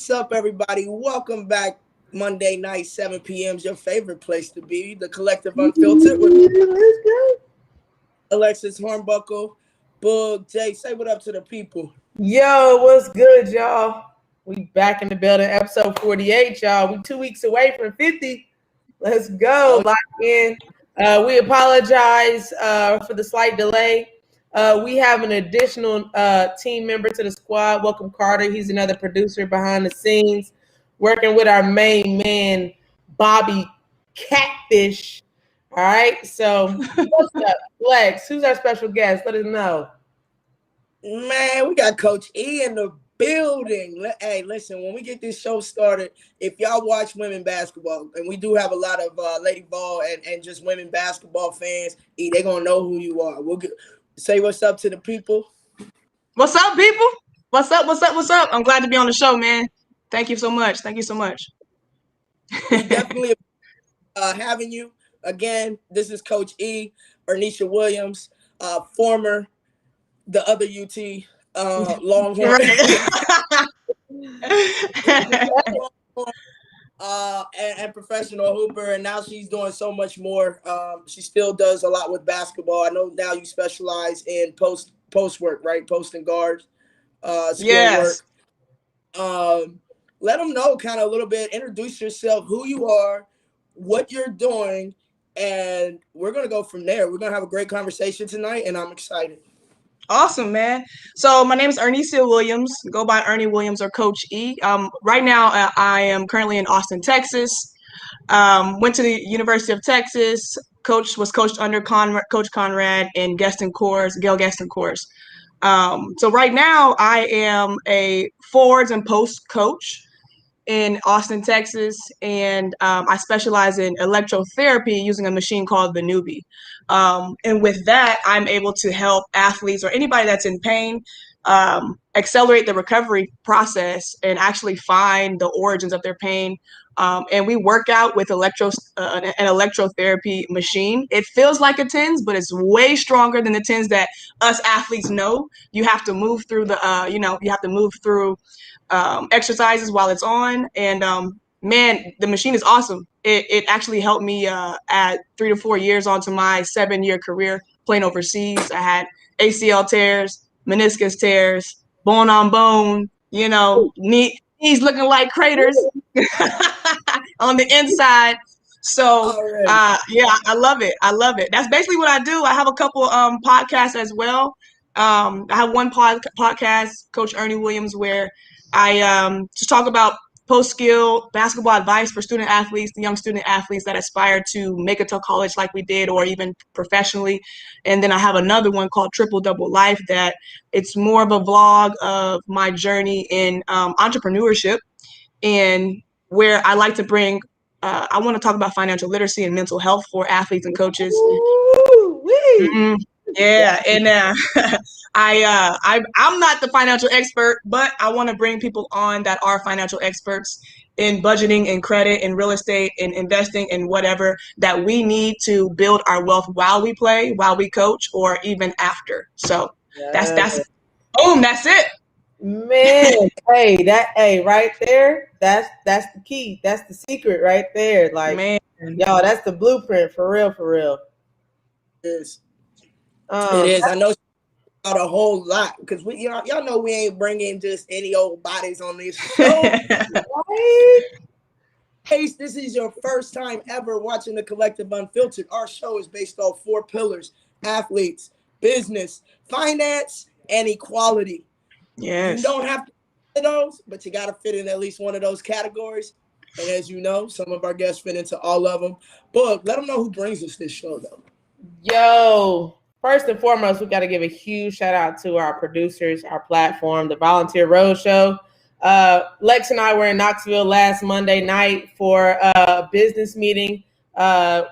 What's up, everybody? Welcome back. Monday night, 7 p.m. is your favorite place to be. The Collective Unfiltered with Let's go. Alexis Hornbuckle. Boog, Jay, say what up to the people. Yo, what's good, y'all? We back in the building, episode 48, y'all. We 2 weeks away from 50. Let's go. Lock in. We apologize for the slight delay. We have an additional team member to the squad. Welcome, Carter. He's another producer behind the scenes, working with our main man, Bobby Catfish. All right. So, what's up, Lex? Who's our special guest? Let us know. Man, we got Coach E in the building. Hey, listen, when we get this show started, if y'all watch women basketball, and we do have a lot of lady ball and just women basketball fans, they're going to know who you are. Say what's up to the people. What's up, people? What's up? I'm glad to be on the show, man. Thank you so much. We definitely having you. Again, this is Coach E, Earnie Williams, former the other UT Longhorn. And professional hooper, and now she's doing so much more. She still does a lot with basketball. I know now you specialize in post work, right? Post and guards, yes. work. Let them know kind of a little bit. Introduce yourself, who you are, what you're doing, and we're gonna go from there. We're gonna have a great conversation tonight, and I'm excited. Awesome, man. So my name is Earnie Williams. Go by Earnie Williams or Coach E. Right now, I am currently in Austin, Texas. Went to the University of Texas. Was coached under Coach Conrad and Gail Gaston course. So right now, I am a forwards and post coach in Austin, Texas, and I specialize in electrotherapy using a machine called the Newbie. And with that, I'm able to help athletes or anybody that's in pain accelerate the recovery process and actually find the origins of their pain. And we work out with an electrotherapy machine. It feels like a TENS, but it's way stronger than the TENS that us athletes know. You have to move through exercises while it's on. And man, the machine is awesome. It actually helped me add 3 to 4 years onto my 7-year career playing overseas. I had ACL tears, meniscus tears, bone on bone, knees looking like craters on the inside. So yeah, I love it. That's basically what I do. I have a couple podcasts as well. I have one podcast, Coach Earnie Williams, where I just talk about post-skill basketball advice for student athletes, the young student athletes that aspire to make it to college like we did, or even professionally. And then I have another one called Triple Double Life that it's more of a vlog of my journey in entrepreneurship, and where I like to bring, I want to talk about financial literacy and mental health for athletes and coaches. Mm-hmm. Yeah, and I'm not the financial expert, but I want to bring people on that are financial experts in budgeting and credit and real estate and investing and whatever that we need to build our wealth while we play, while we coach, or even after. So that's it. Man, hey, right there, that's the key. That's the secret right there. Like, man, y'all, that's the blueprint for real. It is. I know about a whole lot because y'all know we ain't bringing just any old bodies on this show. Right? Case this is your first time ever watching the Collective Unfiltered. Our show is based off 4 pillars: athletes, business, finance, and equality. Yes. You don't have to fit those, but you got to fit in at least one of those categories. And as you know, some of our guests fit into all of them. But let them know who brings us this show, though. Yo. First and foremost, we got to give a huge shout out to our producers, our platform, the Volunteer Roadshow. Lex and I were in Knoxville last Monday night for a business meeting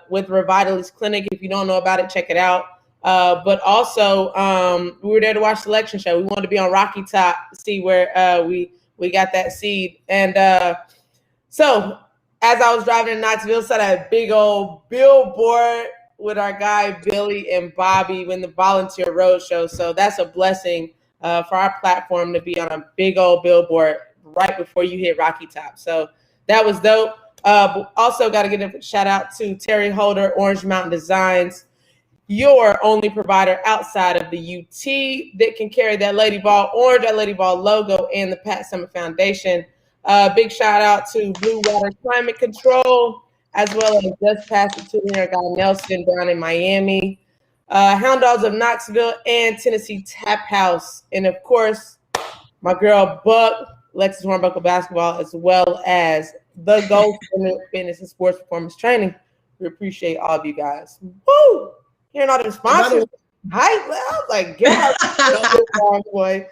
with Revitalist Clinic. If you don't know about it, check it out. But also, we were there to watch the selection show. We wanted to be on Rocky Top to see where we got that seed. And so as I was driving to Knoxville, saw that big old billboard with our guy Billy and Bobby when the Volunteer Roadshow. So that's a blessing for our platform to be on a big old billboard right before you hit Rocky Top. So that was dope. Also got to give a shout out to Terry Holder, Orange Mountain Designs, your only provider outside of the UT that can carry that Lady Ball orange, that Lady Ball logo, and the Pat Summitt Foundation. Big shout out to Blue Water Climate Control, as well as Just Pass It to me, our guy Nelson down in Miami, Hound Dogs of Knoxville, and Tennessee Tap House. And of course, my girl Buck, Lexus Hornbuckle Basketball, as well as the Gold Fitness and Sports Performance Training. We appreciate all of you guys. Woo! Hearing all the sponsors. Hi, well, like, get out, boy.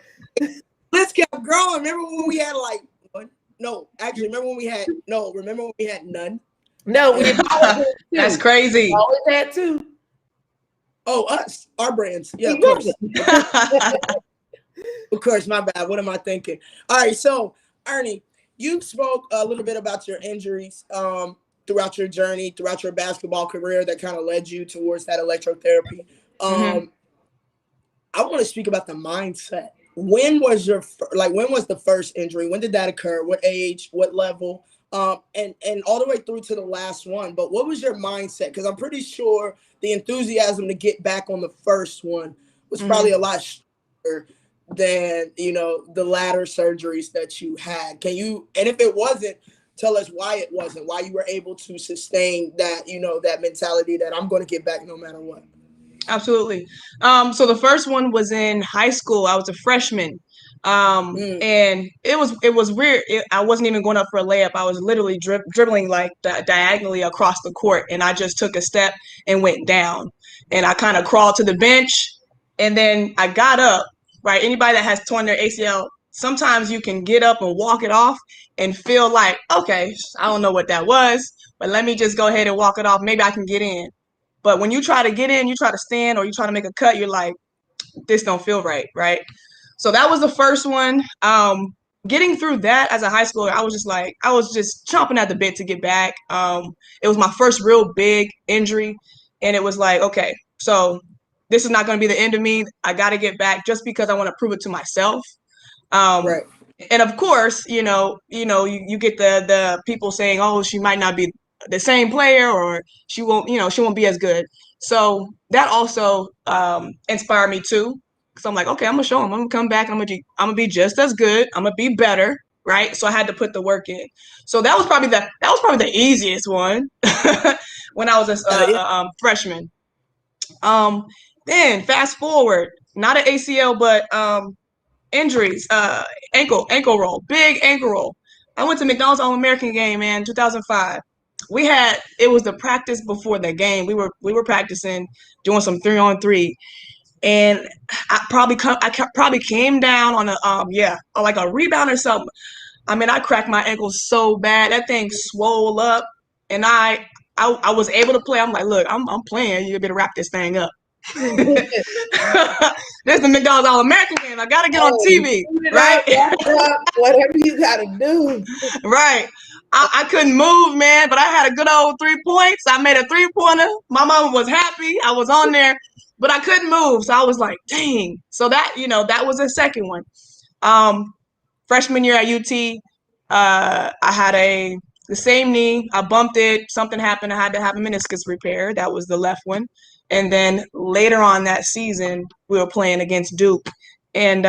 Let's keep growing. Remember when we had like one? No, actually, remember when we had none? No, we that's crazy. We always had two. Oh, us, our brands. Yeah, of course. Of course, my bad. What am I thinking? All right, so Earnie, you spoke a little bit about your injuries throughout your journey, throughout your basketball career that kind of led you towards that electrotherapy. I want to speak about the mindset. When was the first injury? When did that occur? What age? What level? And all the way through to the last one. But what was your mindset? Because I'm pretty sure the enthusiasm to get back on the first one was probably a lot stronger than, the latter surgeries that you had. And if it wasn't, tell us why it wasn't, why you were able to sustain that, that mentality that I'm going to get back no matter what. Absolutely. So the first one was in high school. I was a freshman. And it was weird. I wasn't even going up for a layup. I was literally dribbling like diagonally across the court. And I just took a step and went down. And I kind of crawled to the bench. And then I got up, right? Anybody that has torn their ACL, sometimes you can get up and walk it off and feel like, okay, I don't know what that was, but let me just go ahead and walk it off. Maybe I can get in. But when you try to get in, you try to stand or you try to make a cut, you're like, this don't feel right, right? So that was the first one. Getting through that as a high schooler, I was just chomping at the bit to get back. It was my first real big injury. And it was like, okay, so this is not going to be the end of me. I got to get back just because I want to prove it to myself. Right. And of course, you get the people saying, oh, she might not be the same player or she won't be as good. So that also inspired me too. So I'm like, okay, I'm gonna show them. I'm gonna come back. I'm gonna be just as good. I'm gonna be better, right? So I had to put the work in. So that was probably the easiest one when I was a freshman. Then fast forward, not an ACL, but injuries. Ankle roll, big ankle roll. I went to McDonald's All-American game, man, 2005. It was the practice before the game. We were practicing, doing some 3-on-3. And I probably came down on like a rebound or something. I mean, I cracked my ankle so bad that thing swole up, and I was able to play. I'm like, look, I'm playing. You better wrap this thing up. There's the McDonald's All-American game. I gotta get on TV, right? Whatever you gotta do, right? I couldn't move, man, but I had a good old 3 points. I made a 3-pointer. My mama was happy. I was on there. But I couldn't move, so I was like, dang. So that was the second one. Freshman year at UT, I had the same knee. I bumped it. Something happened. I had to have a meniscus repair. That was the left one. And then later on that season, we were playing against Duke. And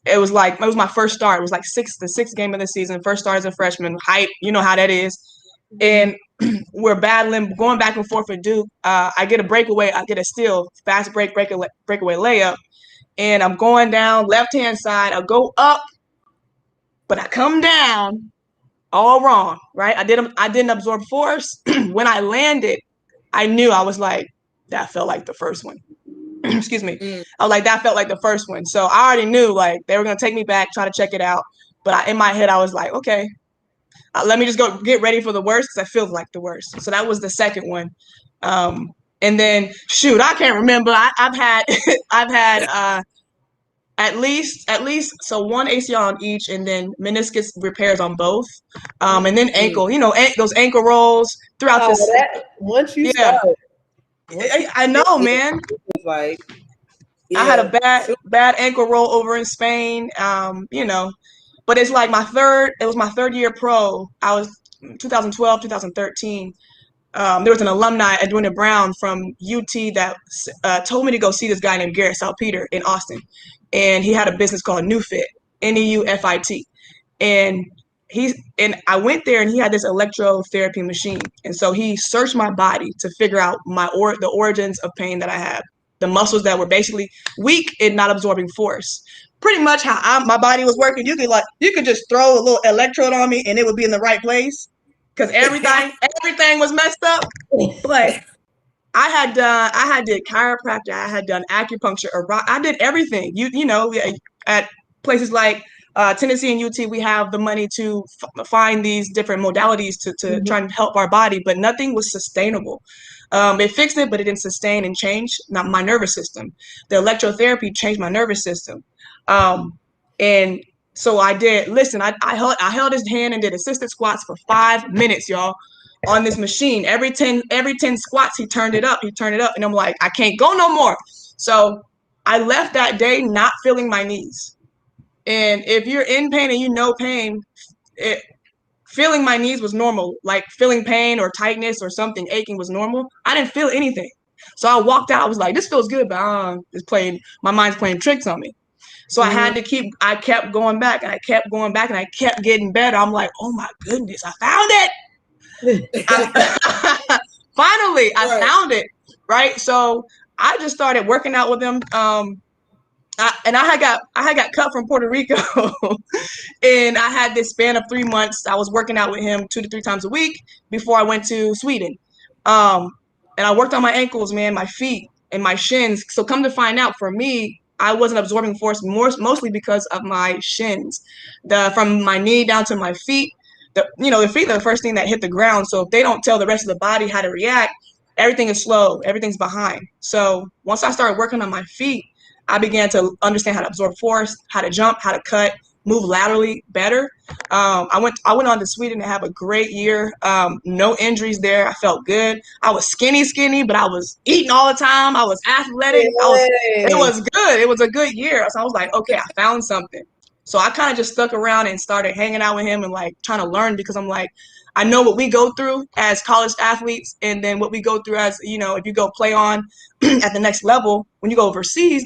it was my first start. It was like the sixth game of the season. First start as a freshman. Hype, you know how that is. And we're battling, going back and forth with Duke. I get a breakaway. I get a steal, fast breakaway layup. And I'm going down left-hand side. I go up, but I come down all wrong, right? I didn't absorb force. When I landed, I knew, I was like, that felt like the first one. Excuse me. I was like, that felt like the first one. So I already knew, like, they were going to take me back, try to check it out. But in my head, I was like, okay, let me just go get ready for the worst because I feel like the worst. So that was the second one. And then, shoot, I can't remember. I've had at least so one ACL on each, and then meniscus repairs on both. And then ankle, those ankle rolls throughout this. Once you start. I know, man. Like, I had a bad ankle roll over in Spain. But it's like it was my third year pro. I was 2012, 2013. There was an alumni, Edwina Brown from UT, that told me to go see this guy named Garrett Salpeter in Austin. And he had a business called Neufit, Neufit. And I went there, and he had this electrotherapy machine. And so he searched my body to figure out the origins of pain that I have, the muscles that were basically weak and not absorbing force. Pretty much how my body was working. You could just throw a little electrode on me and it would be in the right place, because everything was messed up. But I did chiropractor, I had done acupuncture, I did everything. You know, at places like Tennessee and UT, we have the money to find these different modalities to try and help our body, but nothing was sustainable. It fixed it, but it didn't sustain and change my nervous system. The electrotherapy changed my nervous system. And so I held his hand and did assisted squats for 5 minutes, y'all, on this machine. Every 10 squats, he turned it up. And I'm like, I can't go no more. So I left that day not feeling my knees. And if you're in pain and you know pain, feeling my knees was normal. Like feeling pain or tightness or something aching was normal. I didn't feel anything. So I walked out. I was like, this feels good, but my mind's playing tricks on me. So I kept going back, and I kept going back, and I kept getting better. I'm like, oh my goodness, I found it. Finally, I found it. Right. So I just started working out with him. And I had got cut from Puerto Rico, and I had this span of 3 months. I was working out with him 2 to 3 times a week before I went to Sweden. And I worked on my ankles, man, my feet and my shins. So come to find out, for me, I wasn't absorbing force mostly because of my shins, from my knee down to my feet. The feet are the first thing that hit the ground. So if they don't tell the rest of the body how to react, everything is slow. Everything's behind. So once I started working on my feet, I began to understand how to absorb force, how to jump, how to cut, move laterally better. I went on to Sweden to have a great year. No injuries there. I felt good. I was skinny, but I was eating all the time. I was athletic. It was good. It was a good year. So I was like, okay, I found something. So I kind of just stuck around and started hanging out with him and like trying to learn, because I'm like, I know what we go through as college athletes, and then what we go through as, if you go play on at the next level, when you go overseas,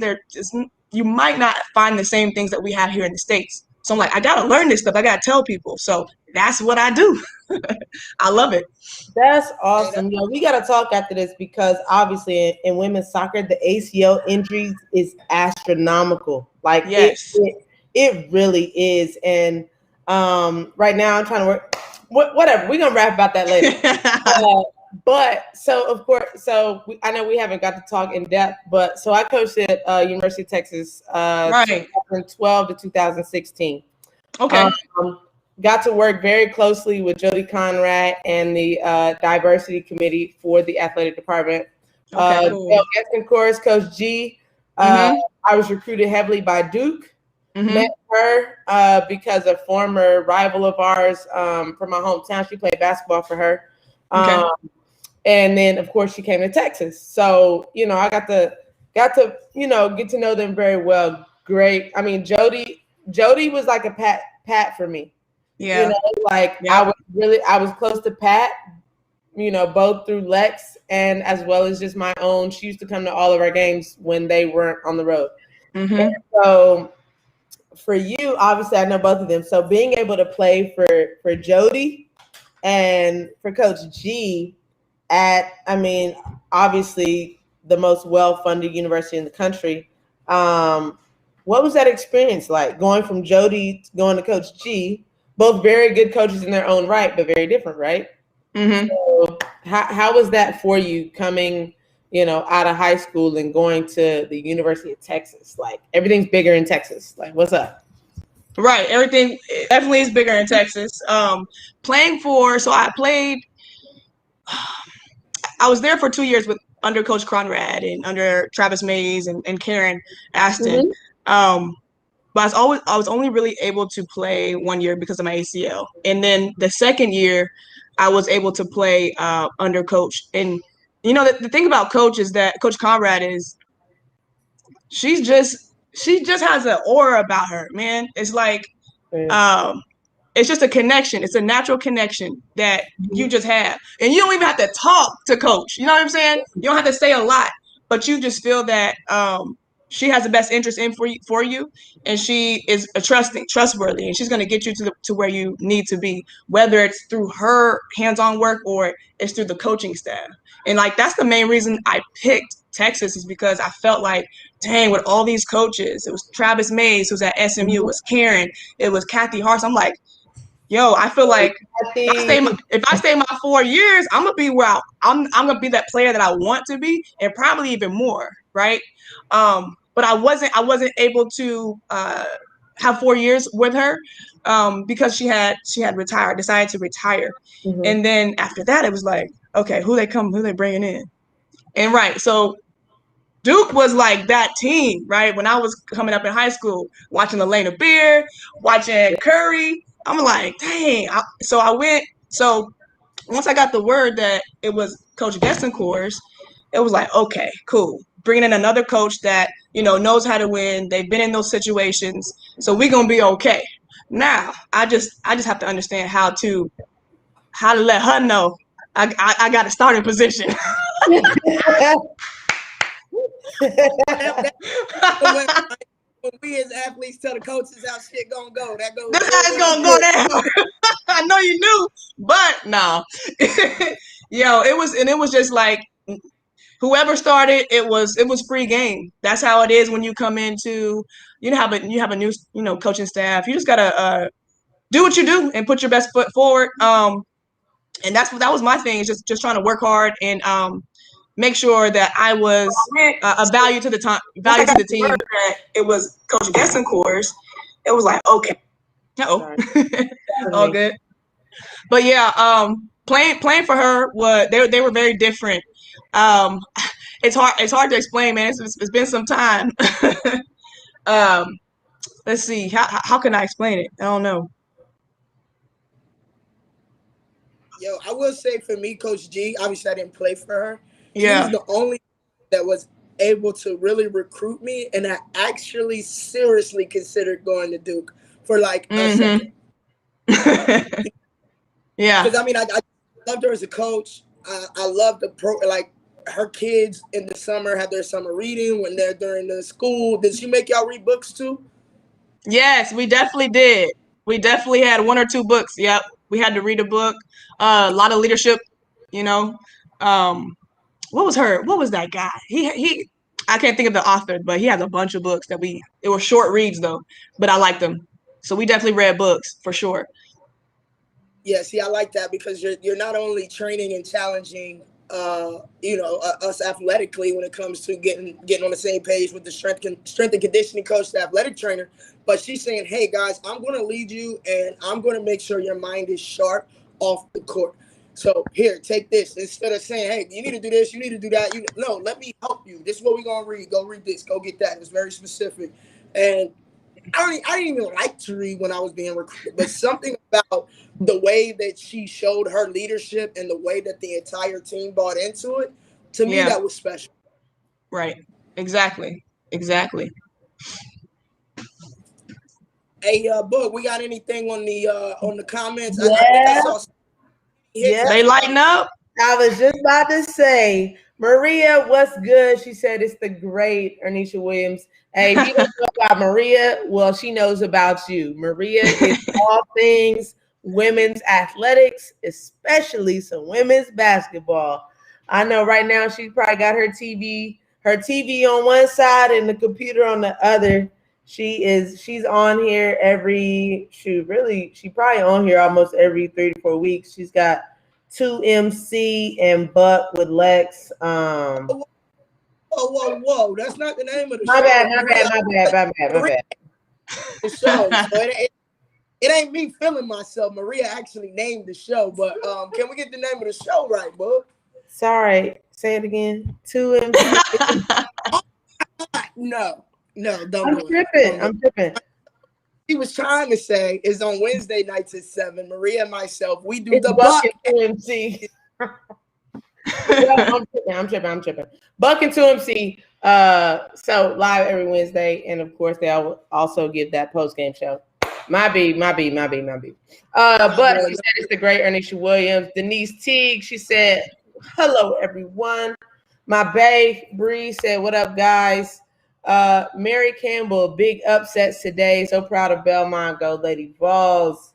you might not find the same things that we have here in the States. So I'm like, I got to learn this stuff. I got to tell people. So that's what I do. I love it. That's awesome. We got to talk after this, because obviously in women's soccer, the ACL injuries is astronomical. Like, yes, it really is. And right now I'm trying to work. Whatever. We're going to rap about that later. But so, of course, I know we haven't got to talk in depth, but so I coached at University of Texas 2012 to 2016. Okay. Got to work very closely with Jody Conrad and the diversity committee for the athletic department. Okay, cool. Of course, Coach G. I was recruited heavily by Duke. Met her because a former rival of ours from my hometown. She played basketball for her. Okay. And then, of course, she came to Texas. So, I got to get to know them very well. Great. I mean, Jody was like a Pat for me. Yeah. I was close to Pat, both through Lex and as well as just my own. She used to come to all of our games when they weren't on the road. And so for you, obviously, I know both of them. So being able to play for Jody and for Coach G at, obviously the most well-funded university in the country. What was that experience like, going from Jody going to Coach G? Both very good coaches in their own right, but very different, right? So how was that for you, coming, out of high school and going to the University of Texas? Like, everything's bigger in Texas. Like, what's up? Right. Everything definitely is bigger in Texas. I was there for 2 years under Coach Conrad and under Travis Mays and Karen Aston. But I was only really able to play 1 year because of my ACL. And then the second year, I was able to play under Coach. And, the thing about Coach is that Coach Conrad she just has an aura about her, man. It's like It's just a connection. It's a natural connection that you just have. And you don't even have to talk to coach. You know what I'm saying? You don't have to say a lot, but you just feel that she has the best interest in for you, and she is trustworthy, and she's going to get you to where you need to be, whether it's through her hands-on work or it's through the coaching staff. And like, that's the main reason I picked Texas, is because I felt like, dang, with all these coaches, it was Travis Mays, who's at SMU, it was Karen, it was Kathy Hart. I'm like, yo, I feel like if I stay my 4 years, I'm gonna be where I'm gonna be that player that I want to be, and probably even more, right? But I wasn't able to have 4 years with her because she had decided to retire, and then after that, it was like, okay, who they bringing in, and right, so Duke was like that team, right? When I was coming up in high school, watching Elena Beer, watching Curry. I'm like, dang. So once I got the word that it was Coach Gessencourt's, it was like, okay, cool. Bringing in another coach that, knows how to win. They've been in those situations. So we're going to be okay. Now, I just have to understand how to let her know I got a starting position. When we as athletes tell the coaches how shit gonna go, that goes. This how it's gonna go down. I know you knew, but no. Yo, it was just like, whoever started, it was free game. That's how it is when you come into, you have a new coaching staff. You just gotta do what you do and put your best foot forward. And that was my thing, is just trying to work hard and make sure that I was a value to the team. It was Coach Gessencourt's. It was like, okay, all good. But yeah, playing for her they were very different. It's hard to explain, man. It's been some time. Let's see, how can I explain it? I don't know. Yo, I will say, for me, Coach G, obviously I didn't play for her. Yeah. She was the only that was able to really recruit me, and I actually seriously considered going to Duke for like a second. Yeah. Because I loved her as a coach. I loved her kids in the summer had their summer reading when they're during the school. Did she make y'all read books too? Yes, we definitely did. We definitely had 1 or 2 books. Yep. We had to read a book. A lot of leadership, what was that guy? He I can't think of the author, but he has a bunch of books that it were short reads though, but I liked them. So we definitely read books for sure. Yeah, see, I like that, because you're not only training and challenging us athletically when it comes to getting on the same page with the strength and conditioning coach, the athletic trainer, but she's saying, hey guys, I'm going to lead you, and I'm going to make sure your mind is sharp off the court. So here, take this. Instead of saying, hey, you need to do this, you need to do that. No, let me help you. This is what we're going to read. Go read this. Go get that. It's very specific. And I didn't even like to read when I was being recruited, but something about the way that she showed her leadership and the way that the entire team bought into it, to me, that was special. Right. Exactly. Hey, Book, we got anything on the comments? Yeah. I think I saw. They lighten up. I was just about to say, Maria, what's good? She said it's the great Earnie Williams. Hey, if you don't know about Maria, well, she knows about you. Maria is all things women's athletics, especially some women's basketball. I know right now she's probably got her TV on one side and the computer on the other. She's on here she probably on here almost every 3 to 4 weeks. She's got 2MC and Buck with Lex. Whoa. That's not the name of the show. My bad. The show. So it ain't me feeling myself. Maria actually named the show, but can we get the name of the show right, bud? Sorry. Say it again. 2MC. No, don't I'm tripping. He was trying to say is on Wednesday nights at 7. Maria and myself, we do it's the Buck and 2MC. I'm tripping. Buck and 2MC. So live every Wednesday, and of course they also give that post game show. Might be. But she said it's the great Earnie Williams. Denise Teague, she said, hello, everyone. My bae, Bree, said, what up, guys? Mary Campbell, big upsets today. So proud of Belmont. Go Lady Vols.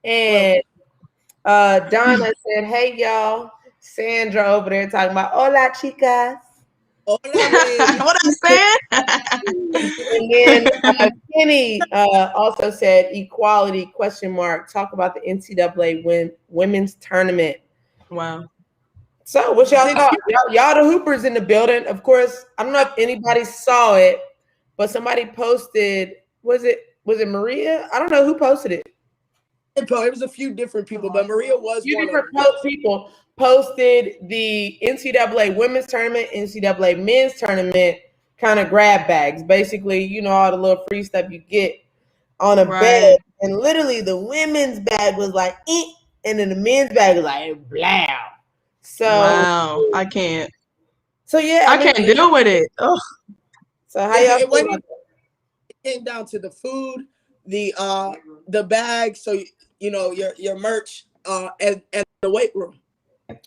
And Donna said, hey, y'all. Sandra over there talking about, hola, chicas. What I'm saying? And then Kenny also said equality ? Talk about the NCAA women's tournament. Wow. So what y'all thought? Y'all the hoopers in the building. Of course, I don't know if anybody saw it, but somebody posted. Was it Maria? I don't know who posted it. It was a few different people, but Maria was one of them. People posted the NCAA women's tournament, NCAA men's tournament kind of grab bags. Basically, you know, all the little free stuff you get on a bag. And literally the women's bag was like, and then the men's bag was like, blah. So wow, I can't. So yeah, I can't deal with it. Ugh. So how y'all feel about that? It came down to the food, the bag, so you know your merch, and the weight room,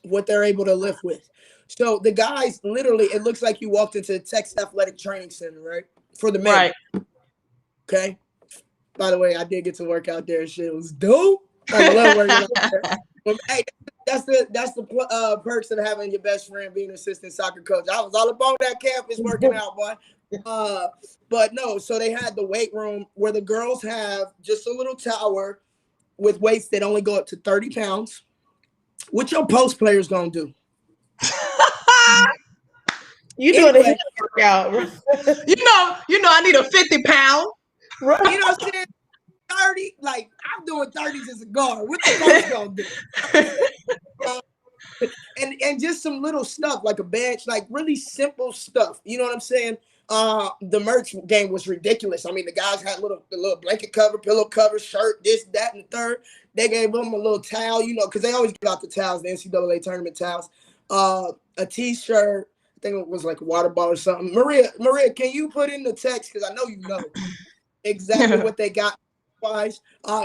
what they're able to lift with. So the guys, literally, it looks like you walked into the Texas Athletic Training Center, right? For the men. Right. Okay. By the way, I did get to work out there. Shit was dope. I love working out there. But, hey, that's the perks of having your best friend being an assistant soccer coach. I was all up on that campus working out, boy. But no, so they had the weight room where the girls have just a little tower with weights that only go up to 30 pounds. What your post players gonna do? You doing a workout. you know, I need a 50 pound. Right. You know what I'm saying? 30, like I'm doing 30s as a guard. What the coach gonna do? And just some little stuff like a bench, like really simple stuff. You know what I'm saying? The merch game was ridiculous. I mean, the guys had the little blanket cover, pillow cover, shirt, this, that, and the third. They gave them a little towel, you know, because they always give out the towels, the NCAA tournament towels. A T-shirt. I think it was like a water bottle or something. Maria, can you put in the text because I know you know exactly what they got.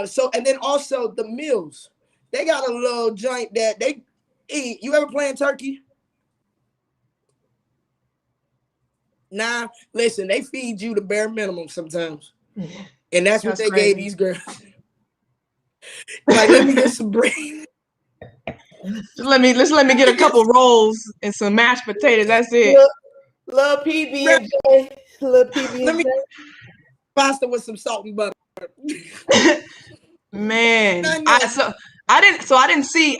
So and then also the meals. They got a little joint that they eat. You ever playing turkey? Nah, listen, they feed you the bare minimum sometimes. And that's what they gave these girls. Like, let me get some bread. Just let me get a couple rolls and some mashed potatoes. That's it. Little PB&J. Let me pasta with some salt and butter. Man, I didn't see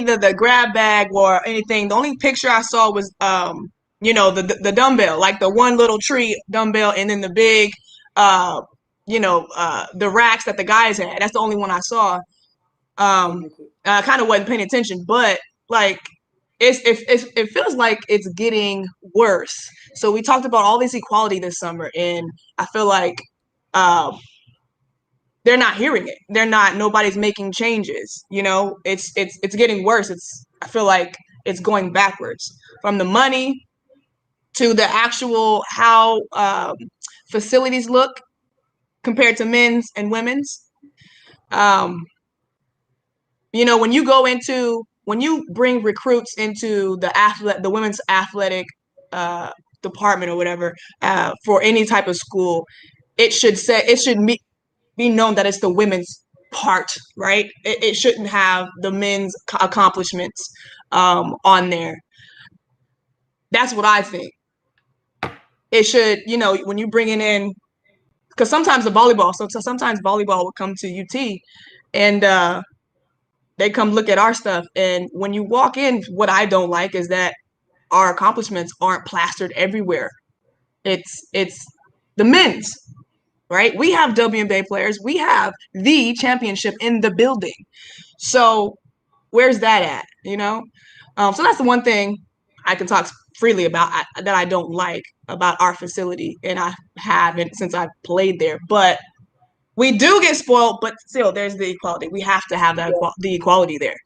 the grab bag or anything. The only picture I saw was the dumbbell, like the one little tree dumbbell, and then the big the racks that the guys had. That's the only one I saw. I kind of wasn't paying attention, but like it feels like it's getting worse. So we talked about all this equality this summer, and I feel like they're not hearing it. Nobody's making changes. You know, it's getting worse. I feel like it's going backwards from the money to the actual how facilities look compared to men's and women's. When you bring recruits into the women's athletic department or whatever for any type of school, it should be known that it's the women's part, right? It shouldn't have the men's accomplishments on there. That's what I think. It should, when you bring it in, because sometimes sometimes volleyball would come to UT and they come look at our stuff. And when you walk in, what I don't like is that our accomplishments aren't plastered everywhere. It's the men's. Right? We have WNBA players. We have the championship in the building. So where's that at? So that's the one thing I can talk freely about that I don't like about our facility, and I haven't since I played there. But we do get spoiled, but still, there's the equality. We have to have the equality there.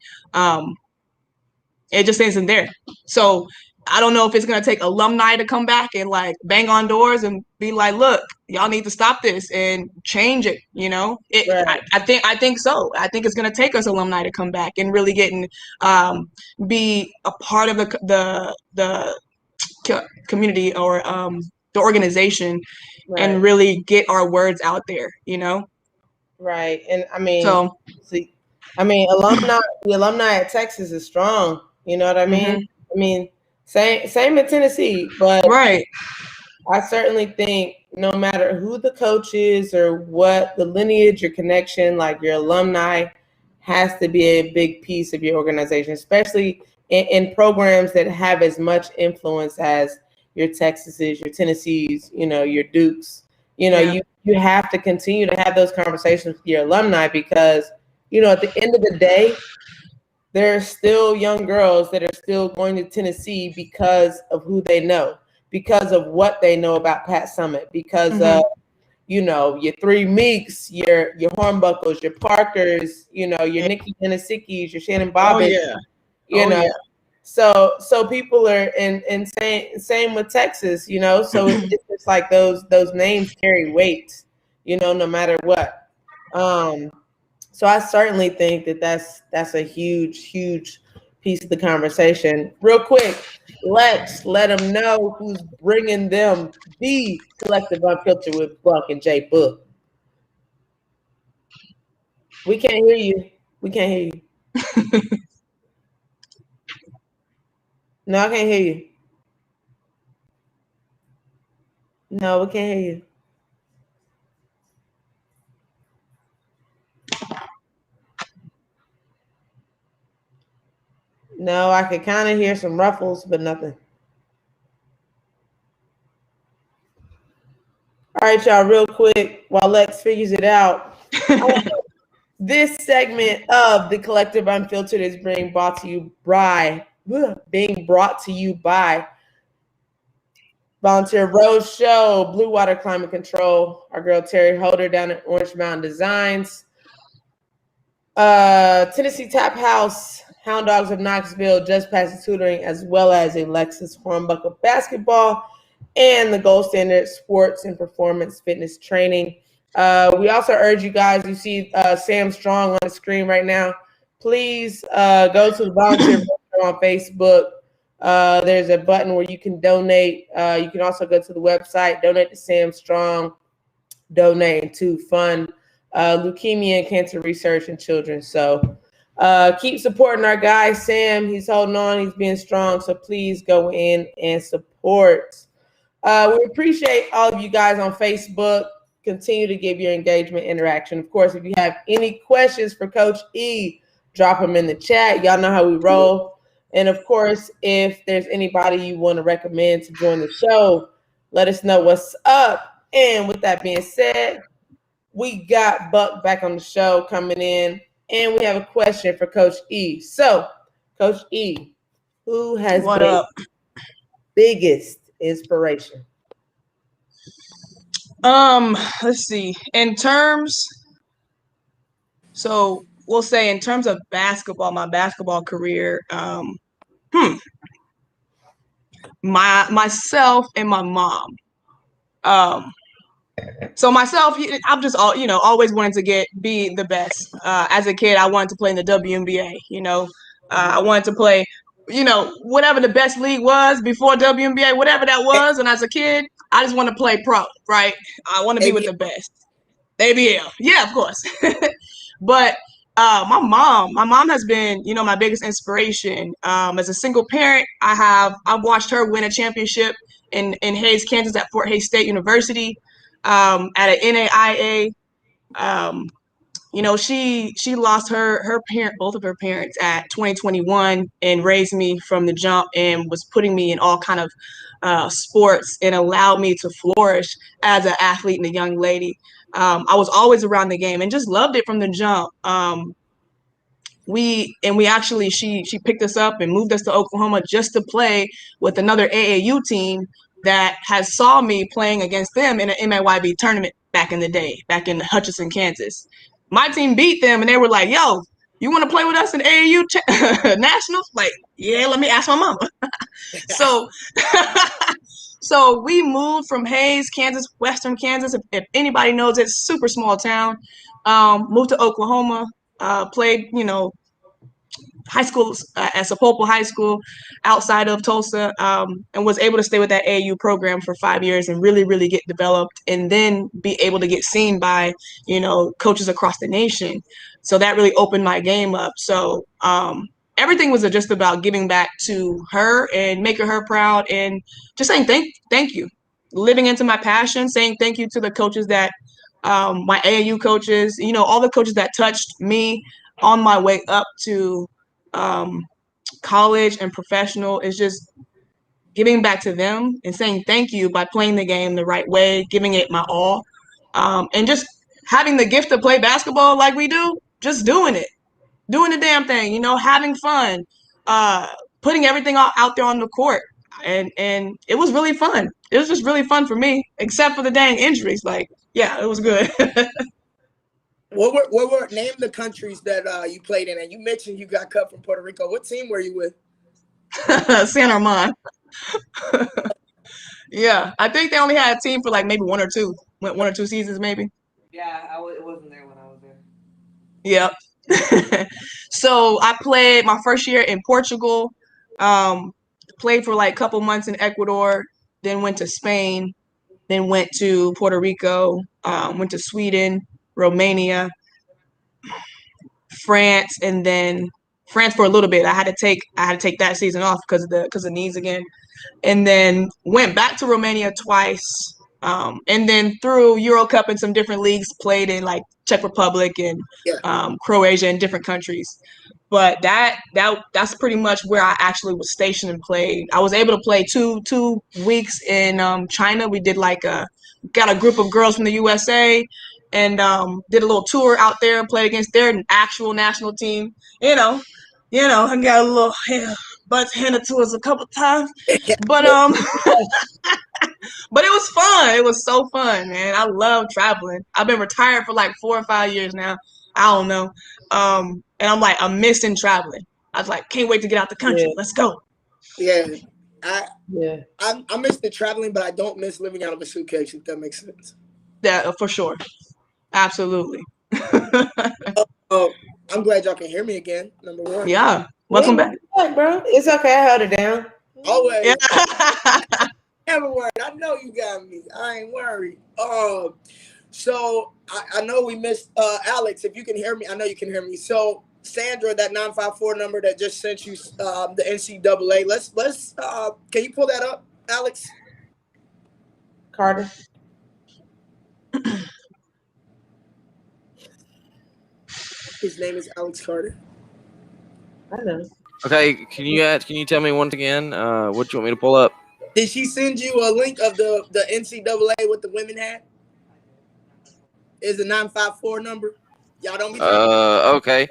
It just isn't there. So I don't know if it's going to take alumni to come back and like bang on doors and be like, look, y'all need to stop this and change it. You know, Right. I think so. I think it's going to take us alumni to come back and really get and be a part of the community or the organization and really get our words out there, you know? Right. And I mean, so, see, the alumni at Texas is strong. You know what I mean? Mm-hmm. I mean, same in Tennessee, but right. I certainly think no matter who the coach is or what the lineage or connection, like your alumni has to be a big piece of your organization, especially in programs that have as much influence as your Texases, your Tennessees, you know, your Dukes. You know, you have to continue to have those conversations with your alumni because, you know, at the end of the day, there are still young girls that are still going to Tennessee because of who they know, because of what they know about Pat Summitt, because of, you know, your Three Meeks, your Hornbuckles, your Parkers, you know, your Nikki Genesikis, your Shannon Bobbitt, you know. So people are and same with Texas, you know. So it's just like those names carry weight, you know, no matter what. So I certainly think that that's a huge piece of the conversation. Real quick, let's let them know who's bringing them the Collective Unfiltered with Buck and Jay Book. We can't hear you. We can't hear you. No, I can't hear you. No, we can't hear you. No, I could kind of hear some ruffles, but nothing. All right, y'all, real quick, while Lex figures it out. This segment of the Collective Unfiltered is being brought to you by Volunteer Rose Show, Blue Water Climate Control, our girl Terry Holder down at Orange Mountain Designs, Tennessee Tap House, Hound Dogs of Knoxville, Just Passing Tutoring, as well as Alexis Hornbuckle Basketball, and the Gold Standard Sports and Performance Fitness Training. We also urge you guys, you see Sam Strong on the screen right now, please go to the Volunteer Show on Facebook. There's a button where you can donate. You can also go to the website, donate to Sam Strong, donate to fund leukemia and cancer research in children. So keep supporting our guy, Sam. He's holding on. He's being strong. So please go in and support. We appreciate all of you guys on Facebook. Continue to give your engagement, interaction. Of course, if you have any questions for Coach E, drop them in the chat. Y'all know how we roll. And of course, if there's anybody you want to recommend to join the show, let us know what's up. And with that being said, we got Buck back on the show coming in, and we have a question for Coach E. So, Coach E, who has been biggest inspiration? Let's see. In terms, so we'll say in terms of basketball, my basketball career, myself and my mom. So myself, I'm just always wanted to be the best. As a kid, I wanted to play in the WNBA. I wanted to play, whatever the best league was before WNBA, whatever that was. And as a kid, I just want to play pro, right? I want to be with the best. ABL, yeah, of course. But my mom has been, my biggest inspiration. As a single parent, I've watched her win a championship in Hays, Kansas, at Fort Hays State University, at an NAIA. She lost both of her parents at 2021 and raised me from the jump and was putting me in all kind of sports and allowed me to flourish as an athlete and a young lady. I was always around the game and just loved it from the jump. She picked us up and moved us to Oklahoma just to play with another AAU team that has saw me playing against them in an MAYB tournament back in the day, back in Hutchinson, Kansas. My team beat them and they were like, yo, you want to play with us in AAU nationals? Like, yeah, let me ask my mama. So, so we moved from Hayes, Kansas, Western Kansas. If anybody knows it, super small town. Moved to Oklahoma. Played, high school at Sapulpa High School outside of Tulsa, and was able to stay with that AAU program for 5 years and really, really get developed, and then be able to get seen by, coaches across the nation. So that really opened my game up. So everything was just about giving back to her and making her proud, and just saying thank you, living into my passion, saying thank you to the coaches that my AAU coaches, all the coaches that touched me on my way up to college and professional. Is just giving back to them and saying thank you by playing the game the right way, giving it my all, and just having the gift to play basketball like we do, just doing the damn thing, having fun, putting everything out there on the court. And it was really fun. It was just really fun for me, except for the dang injuries. Like, yeah, it was good. What were name the countries that you played in? And you mentioned you got cut from Puerto Rico. What team were you with? San Armand. Yeah, I think they only had a team for like maybe one or two seasons, maybe. Yeah, it wasn't there when I was there. Yep. So I played my first year in Portugal, played for like a couple months in Ecuador, then went to Spain, then went to Puerto Rico, went to Sweden, Romania, France, and then France for a little bit. I had to take that season off because of knees again, and then went back to Romania twice, and then through Euro Cup and some different leagues, played in like Czech Republic and Croatia and different countries. But that's pretty much where I actually was stationed and played. I was able to play two weeks in China. We did got a group of girls from the USA and did a little tour out there and played against their actual national team. I got a little butts handed to us a couple times, but but it was fun. It was so fun, man. I love traveling. I've been retired for like 4 or 5 years now. I don't know. And I'm missing traveling. I was like, can't wait to get out the country. Yeah. Let's go. Yeah. I miss the traveling, but I don't miss living out of a suitcase, if that makes sense. Yeah, for sure. Absolutely. I'm glad y'all can hear me again. Number one. Yeah. Welcome back. Bro. It's okay. I held it down. Always. Yeah. Never worried. I know you got me. I ain't worried. So I know we missed Alex. If you can hear me, I know you can hear me. So Sandra, that 954 number that just sent you the NCAA. Let's can you pull that up, Alex? Carter. His name is Alex Carter. I know. Okay, can you tell me once again what you want me to pull up? Did she send you a link of the NCAA with the women hat? Is the 954 number? Y'all don't be okay.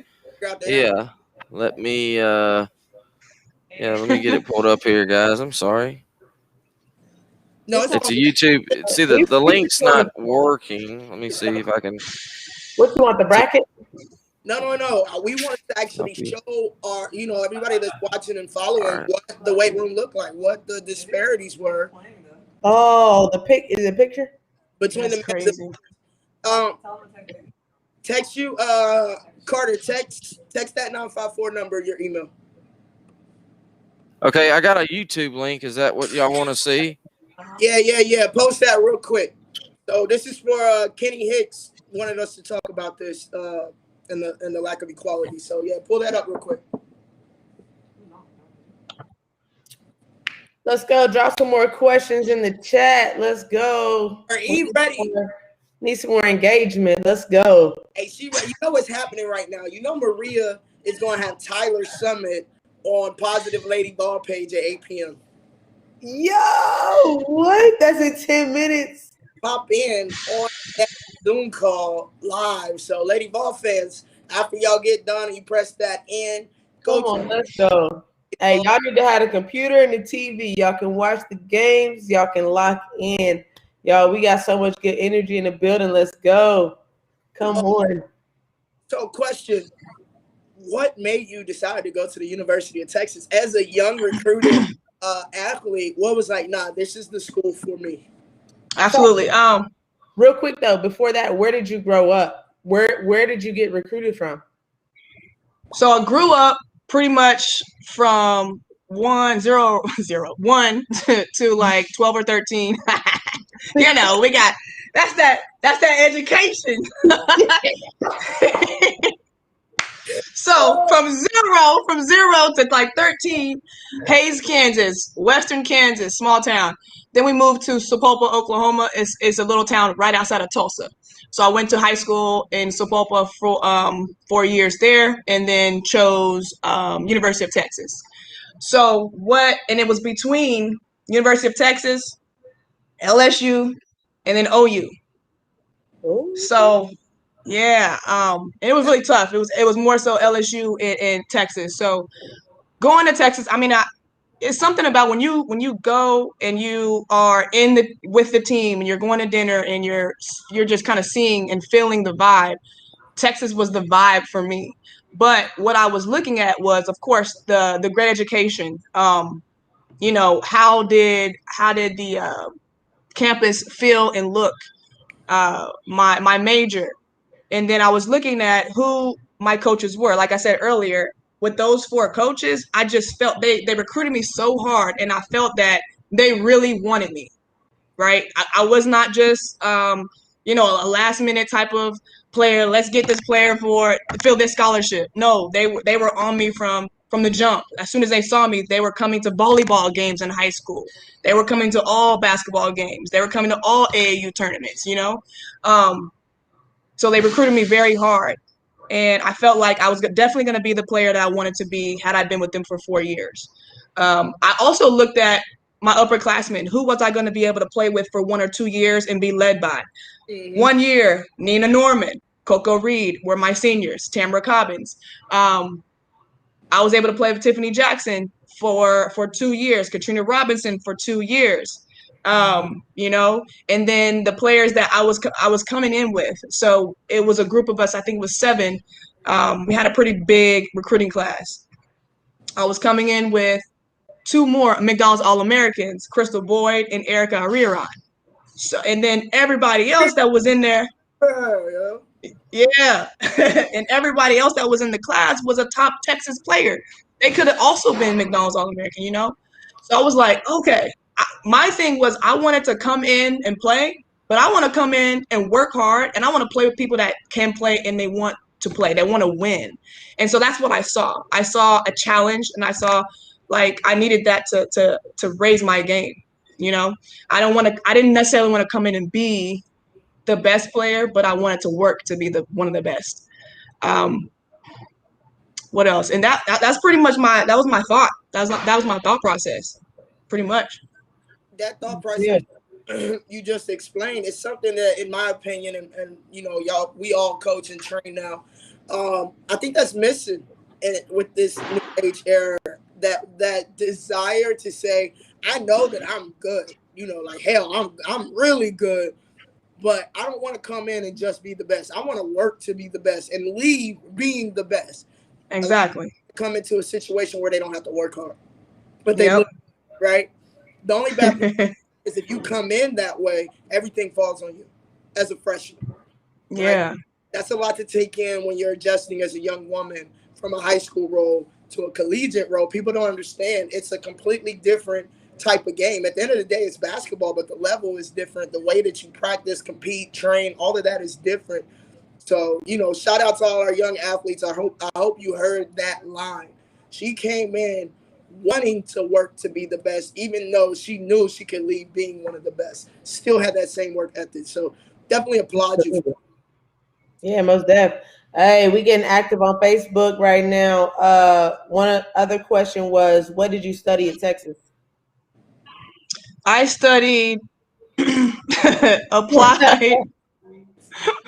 Yeah. Let me get it pulled up here, guys. I'm sorry. No, it's a YouTube. See, the link's not working. Let me see if I can. What you want, the bracket? No. We want to actually show our, everybody that's watching and following what the weight room looked like, what the disparities were. Oh, is it a picture? Between the crazy. Text you, Carter, text that 954 number, your email. Okay, I got a YouTube link. Is that what y'all want to see? Yeah. Post that real quick. So this is for Kenny Hicks wanted us to talk about this and the lack of equality. So yeah, pull that up real quick. Let's go. Drop some more questions in the chat. Let's go. Are you ready? Need some more engagement. Let's go. Hey, you know what's happening right now? Maria is going to have Tyler Summit on Positive Lady Ball page at 8 p.m. Yo, what? That's in 10 minutes. Pop in on that Zoom call live. So, Lady Ball fans, after y'all get done and you press that in, let's go. Hey, y'all need to have a computer and the TV. Y'all can watch the games. Y'all can lock in. Y'all, we got so much good energy in the building. Let's go. Come on. So, question. What made you decide to go to the University of Texas as a young recruiter? athlete, what was like, nah, this is the school for me? Absolutely. Real quick though, before that, where did you grow up? Where did you get recruited from? So I grew up pretty much from 1 to like 12 or 13. You know, we got that's that education. So from zero to like 13, Hayes, Kansas, Western Kansas, small town. Then we moved to Sapulpa, Oklahoma. It's a little town right outside of Tulsa. So I went to high school in Sapulpa for 4 years there, and then chose University of Texas. So and it was between University of Texas, LSU, and then OU. Oh. So yeah, it was really tough. It was more so LSU in Texas. So going to Texas, I mean, it's something about when you go and you are with the team and you're going to dinner and you're just kind of seeing and feeling the vibe. Texas was the vibe for me. But what I was looking at was, of course, the great education. You know, how did the campus feel and look? My major. And then I was looking at who my coaches were. Like I said earlier, with those 4 coaches, I just felt they recruited me so hard, and I felt that they really wanted me, right? I was not just, you know, a last minute type of player. Let's get this player to fill this scholarship. No, they were on me from the jump. As soon as they saw me, they were coming to volleyball games in high school. They were coming to all basketball games. They were coming to all AAU tournaments, you know? So they recruited me very hard. And I felt like I was definitely going to be the player that I wanted to be had I been with them for 4 years. I also looked at my upperclassmen. Who was I going to be able to play with for 1 or 2 years and be led by? 1 year, Nina Norman, Coco Reed were my seniors, Tamara Cobbins. I was able to play with Tiffany Jackson for 2 years, Katrina Robinson for 2 years. You know, and then the players that I was coming in with. So it was a group of us, I think it was 7. We had a pretty big recruiting class. I was coming in with 2 more McDonald's All-Americans, Crystal Boyd and Erica Ariaran. So, and then everybody else that was in there, yeah, and everybody else that was in the class was a top Texas player. They could have also been McDonald's All-American, you know? So I was like, okay. My thing was I wanted to come in and play, but I want to come in and work hard, and I want to play with people that can play and they want to play. They want to win. And so that's what I saw. I saw a challenge, and I saw like I needed that to raise my game. You know, I didn't necessarily want to come in and be the best player, but I wanted to work to be one of the best. What else? And that's pretty much that was my thought. That was my thought process, pretty much. That thought process you just explained is something that, in my opinion, and you know, y'all, we all coach and train now. I think that's missing with this new age era. That desire to say, I know that I'm good. You know, like hell, I'm really good, but I don't want to come in and just be the best. I want to work to be the best and leave being the best. Exactly. Come into a situation where they don't have to work hard, but they look right. The only bad thing is if you come in that way, everything falls on you as a freshman. Right? Yeah. That's a lot to take in when you're adjusting as a young woman from a high school role to a collegiate role. People don't understand. It's a completely different type of game. At the end of the day, it's basketball, but the level is different. The way that you practice, compete, train, all of that is different. So, you know, shout out to all our young athletes. I hope you heard that line. She came in wanting to work to be the best, even though she knew she could leave being one of the best. Still had that same work ethic. So definitely applaud you for that. Yeah, most def. Hey, we getting active on Facebook right now. One other question was, what did you study at Texas? I studied applied.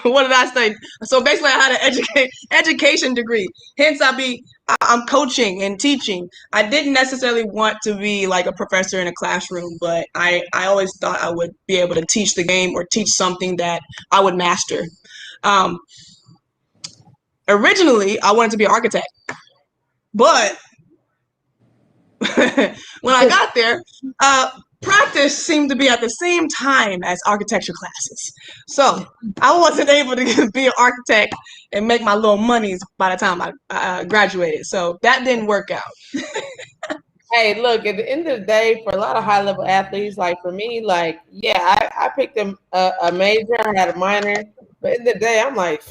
What did I study? So basically, I had an education degree. Hence, I'm coaching and teaching. I didn't necessarily want to be like a professor in a classroom, but I always thought I would be able to teach the game or teach something that I would master. Originally, I wanted to be an architect, but when I got there, practice seemed to be at the same time as architecture classes. So I wasn't able to be an architect and make my little monies by the time I graduated. So that didn't work out. Hey, look, at the end of the day, for a lot of high level athletes, like for me, like, yeah, I picked a major, I had a minor, but in the day, I'm like,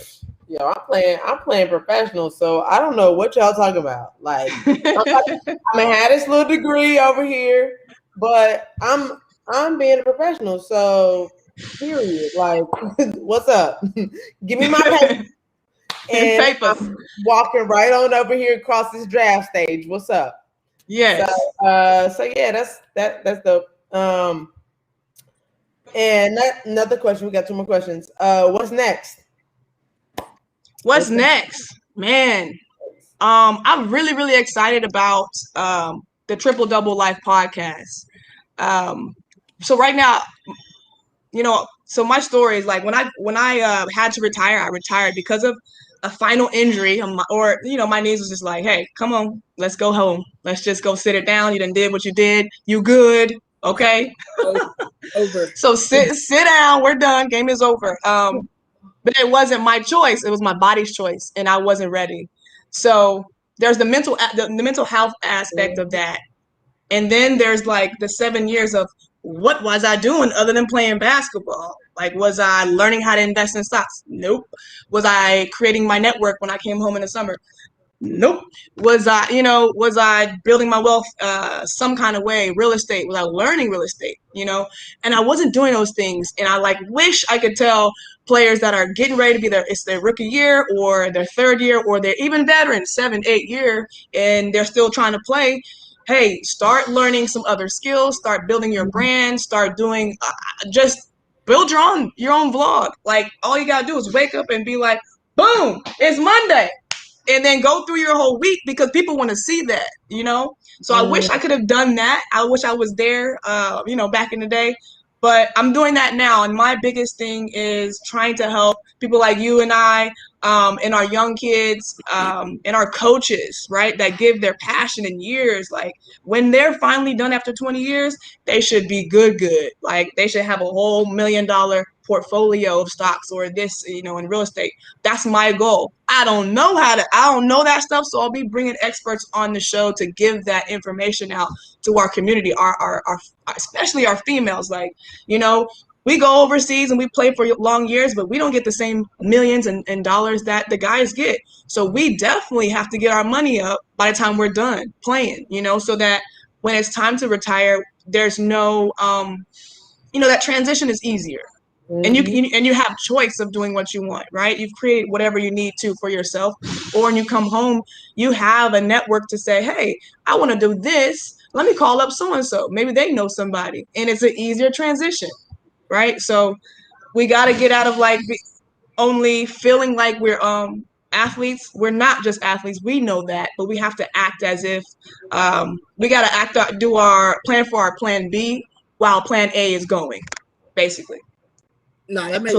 yo, I'm playing professional, so I don't know what y'all talking about. Like, I had this little degree over here, but I'm being a professional, so period. Like, what's up? Give me my paper. And papers. I'm walking right on over here across this draft stage. What's up? Yes. So yeah, that's dope. And another question. We got 2 more questions. What's next? What's next? Man, I'm really, really excited about the Triple Double Life podcast. So right now, so my story is like when I had to retire, I retired because of a final injury, my knees was just like, hey, come on, let's go home. Let's just go sit it down. You done did what you did. You good. Okay. Over. So sit down. We're done. Game is over. But it wasn't my choice. It was my body's choice, and I wasn't ready. So there's the mental health aspect of that. And then there's like the 7 years of what was I doing other than playing basketball? Like, was I learning how to invest in stocks? Nope. Was I creating my network when I came home in the summer? Nope. Was I building my wealth some kind of way? Real estate? Was I learning real estate? And I wasn't doing those things. And I wish I could tell players that are getting ready to be it's their rookie year or their third year or they're even veterans, 7, 8 year, and they're still trying to play. Hey, start learning some other skills, start building your brand, start doing, just build your own vlog. Like, all you got to do is wake up and be like, boom, it's Monday. And then go through your whole week because people want to see that, So I wish I could have done that. I wish I was there, back in the day. But I'm doing that now. And my biggest thing is trying to help people like you and I, and our young kids, and our coaches, right, that give their passion in years. Like, when they're finally done after 20 years, they should be good. Like, they should have a whole $1 million portfolio of stocks or this, in real estate. That's my goal. I don't know that stuff. So I'll be bringing experts on the show to give that information out to our community, our especially our females. Like, we go overseas and we play for long years, but we don't get the same millions and dollars that the guys get. So we definitely have to get our money up by the time we're done playing, so that when it's time to retire, there's no, that transition is easier. Mm-hmm. And you have choice of doing what you want, right? You've created whatever you need to for yourself, or when you come home, you have a network to say, hey, I want to do this. Let me call up so-and-so. Maybe they know somebody, and it's an easier transition, right? So we got to get out of only feeling like we're athletes. We're not just athletes. We know that, but we have to act as if we got to do our plan for our plan B while plan A is going, basically. No, that makes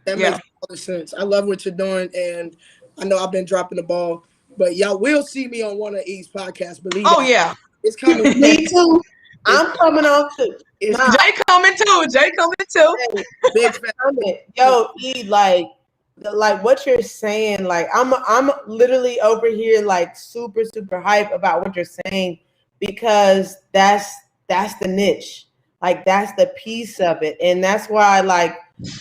makes all the sense. I love what you're doing, and I know I've been dropping the ball, but y'all will see me on one of these podcasts. Believe that. Yeah, it's coming. Me too. I'm coming on too. Jay coming too. Big fan. Yo, E, like what you're saying. Like, I'm literally over here like super super hype about what you're saying, because that's the niche. Like, that's the piece of it. And that's why, like,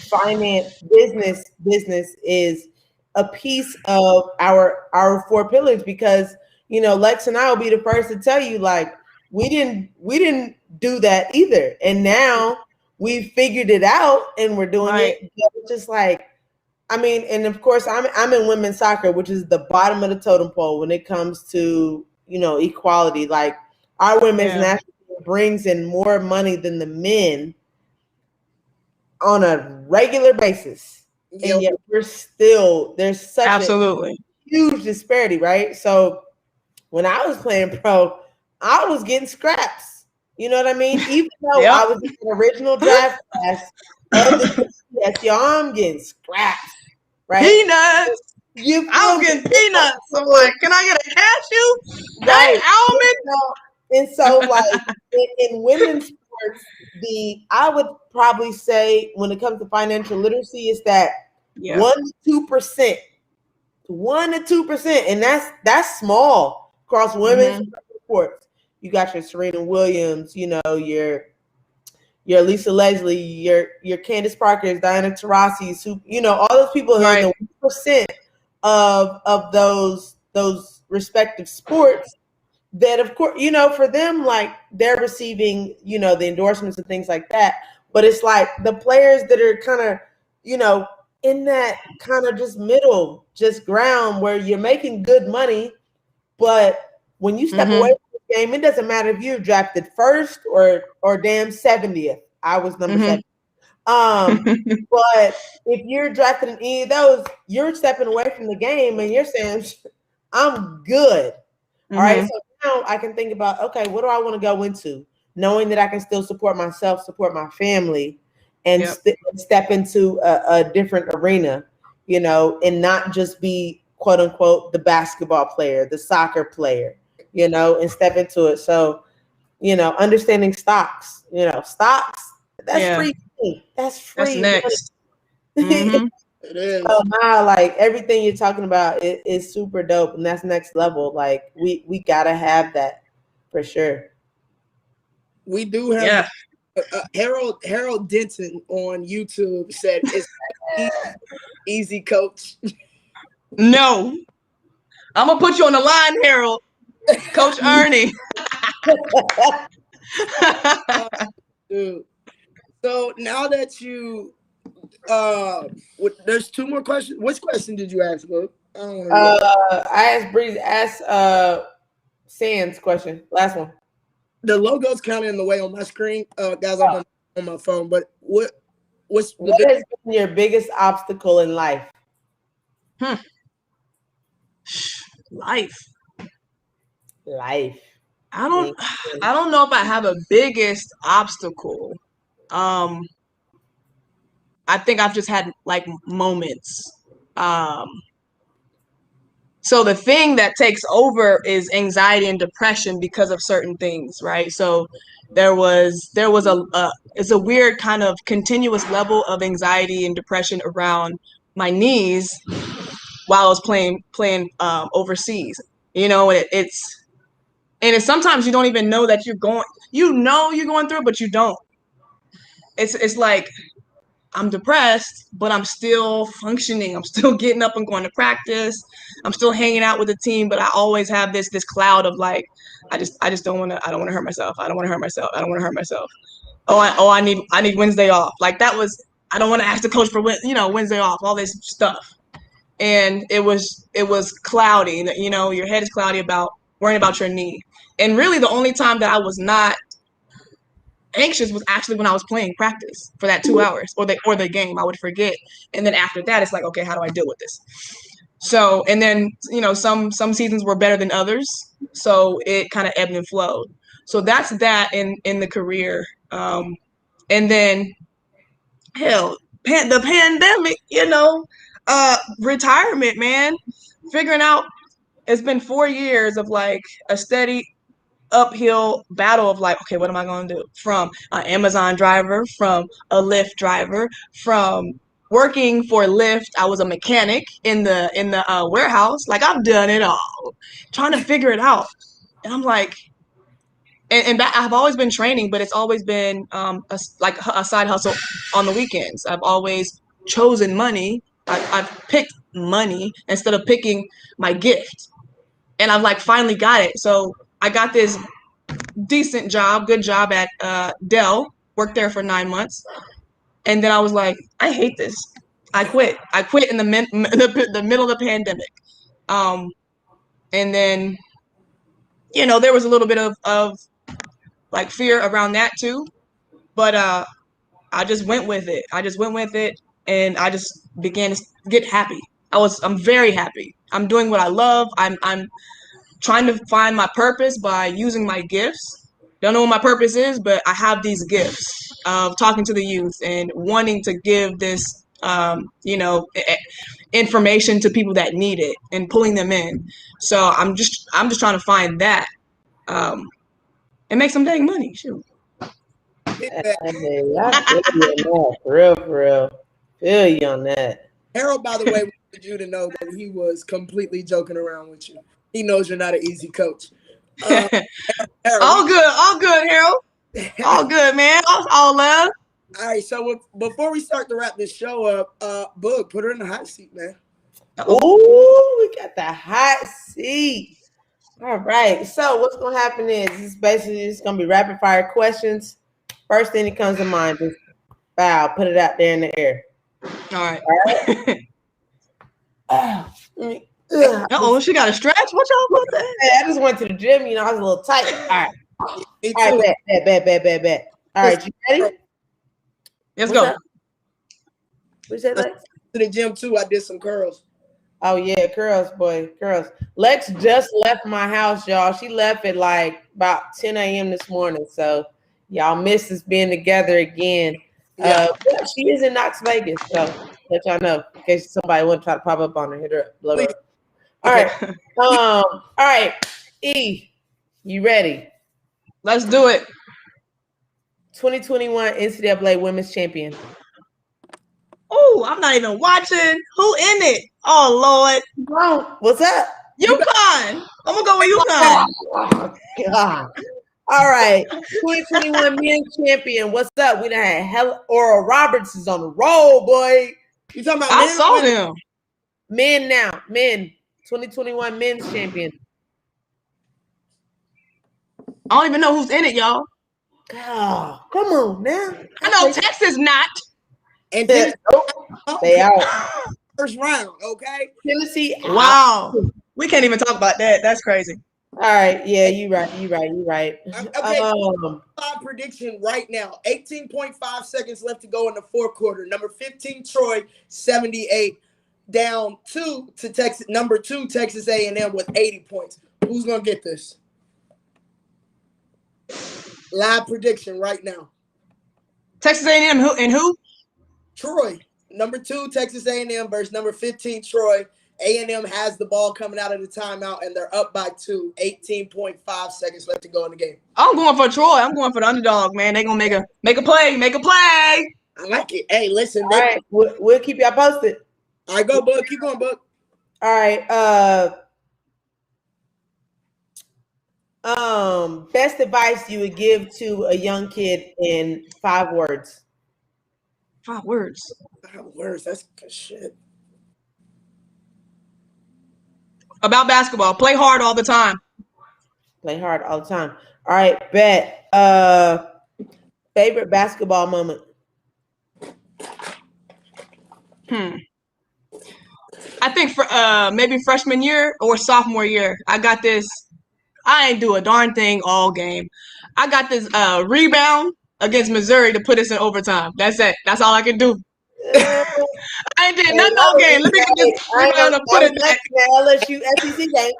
finance, business is a piece of our 4 pillars, because, Lex and I will be the first to tell you, like, we didn't do that either. And now we figured it out and we're doing it. It's just like, I mean, and of course I'm in women's soccer, which is the bottom of the totem pole when it comes to, equality. Like, our women's national brings in more money than the men on a regular basis. And yet there's such absolutely a huge disparity, right? So when I was playing pro, I was getting scraps. You know what I mean? Even though I was in the original draft class of the CSU, I'm getting scraps, right? Peanuts. I'm getting peanuts. I'm like, can I get a cashew? Right. Almond? And so, like in women's sports, I would probably say when it comes to financial literacy, is that 1 to 2%, 1 to 2%, and that's small across women's sports. You got your Serena Williams, you know, your Lisa Leslie, your Candace Parker's, Diana Taurasi's, who, you know, all those people who are in the 1% of those respective sports. That, of course, you know, for them, like, they're receiving, you know, the endorsements and things like that. But it's like the players that are kind of, you know, in that kind of just middle, just ground where you're making good money, but when you step away from the game, it doesn't matter if you're drafted first or damn 70th. I was number 7. But if you're drafted in any of those, you're stepping away from the game and you're saying, I'm good. All right. So now I can think about, okay, what do I want to go into? Knowing that I can still support myself, support my family, and step into a different arena, you know, and not just be, quote unquote, the basketball player, the soccer player, you know, and step into it. So, you know, understanding stocks, you know, that's free. That's free. That's next. It is. So now, like, everything you're talking about is super dope, and that's next level. Like, we gotta have that for sure. We do have Harold Denton on YouTube said it's easy, coach. No, I'm gonna put you on the line, Harold. Coach Earnie. Dude. So now that you there's 2 more questions. Which question did you ask, Luke? I asked Sans question. Last one. The logo's kind of in the way on my screen, guys. I'm on my phone. But what has been your biggest obstacle in life? Life. I don't know if I have a biggest obstacle. I think I've just had like moments. So the thing that takes over is anxiety and depression because of certain things, right? So there was it's a weird kind of continuous level of anxiety and depression around my knees while I was playing overseas. You know, it's sometimes you don't even know that you're going through it, but you don't. It's like, I'm depressed, but I'm still functioning. I'm still getting up and going to practice. I'm still hanging out with the team, but I always have this cloud of like, I don't want to hurt myself. I don't want to hurt myself. I don't want to hurt myself. I need Wednesday off. Like, that was, I don't want to ask the coach for Wednesday off, all this stuff. And it was cloudy. You know, your head is cloudy about worrying about your knee. And really the only time that I was not anxious was actually when I was playing practice for that 2 hours or the game. I would forget, and then after that, it's like, okay, how do I deal with this? So, and then, you know, some seasons were better than others, so it kind of ebbed and flowed. So that's that in the career, and then hell, the pandemic, you know, retirement, man, figuring out. It's been 4 years of like a steady uphill battle of like, okay, what am I going to do? From an Amazon driver, from a Lyft driver, from working for Lyft, I was a mechanic in the warehouse. Like, I've done it all, trying to figure it out. And I'm like, and I've always been training, but it's always been a side hustle on the weekends. I've always chosen money. I've picked money instead of picking my gift. And I've like finally got it. So I got this decent job, good job at Dell, worked there for 9 months. And then I was like, I hate this. I quit in the middle of the pandemic. And then, you know, there was a little bit of like fear around that too. But I just went with it. And I just began to get happy. I'm very happy. I'm doing what I love. I'm trying to find my purpose by using my gifts. Don't know what my purpose is, but I have these gifts of talking to the youth and wanting to give this, you know, information to people that need it and pulling them in. So I'm just trying to find that. and make some dang money. Shoot. For real. Feel you on that. Harold, by the way, wanted you to know that he was completely joking around with you. He knows you're not an easy coach. Harold, all good, Harold. All good, man. All love. All right, so before we start to wrap this show up, Boog, put her in the hot seat, man. Ooh, we got the hot seat. All right. So what's gonna happen is it's basically just gonna be rapid fire questions. First thing that comes to mind, just bow, put it out there in the air. All right. She got a stretch. What y'all about that? I just went to the gym. I was a little tight. All right. All right, bet. All right, you ready? Let's go. What said, Lex? To the gym too. I did some curls. Oh yeah, curls, boy, curls. Lex just left my house, y'all. She left at like about 10 a.m. this morning. So y'all miss us being together again. Yeah. She is in Knox Vegas, so let y'all know in case somebody want to try to pop up on her, hit her up, blow her up. All right. All right. E, you ready? Let's do it. 2021 NCAA Women's Champion. Oh, I'm not even watching. Who in it? Oh, Lord. Bro, what's up? UConn. I'm going to go with UConn. Oh, God. All right. 2021 Men's Champion. What's up? We done had Oral Roberts is on the roll, boy. You talking about I saw them. Men now. Men. 2021 Men's Champion. I don't even know who's in it, y'all. Oh, come on now. I know Texas not. And they out. First round, okay? Tennessee. Wow. We can't even talk about that. That's crazy. All right. Yeah, you right. Okay. Five prediction right now. 18.5 seconds left to go in the fourth quarter. Number 15, Troy, 78. Down 2 to Texas. Number 2, Texas A&M with 80 points. Who's going to get this? Live prediction right now. Texas A&M and who? Troy. Number 2, Texas A&M versus number 15, Troy. A&M has the ball coming out of the timeout, and they're up by 2. 18.5 seconds left to go in the game. I'm going for Troy. I'm going for the underdog, man. They're going to make a play. I like it. Hey, listen. All right. We'll keep y'all posted. All right, go, Bud. Keep going, Bud. All right. Best advice you would give to a young kid in 5 words. 5 words. 5 words. That's good shit. About basketball. Play hard all the time. Play hard all the time. All right, bet. Favorite basketball moment. I think for maybe freshman year or sophomore year, I got this. I ain't do a darn thing all game. I got this rebound against Missouri to put us in overtime. That's it. That's all I can do. I ain't did nothing all game. Let me get this rebound and put it back. LSU SEC game.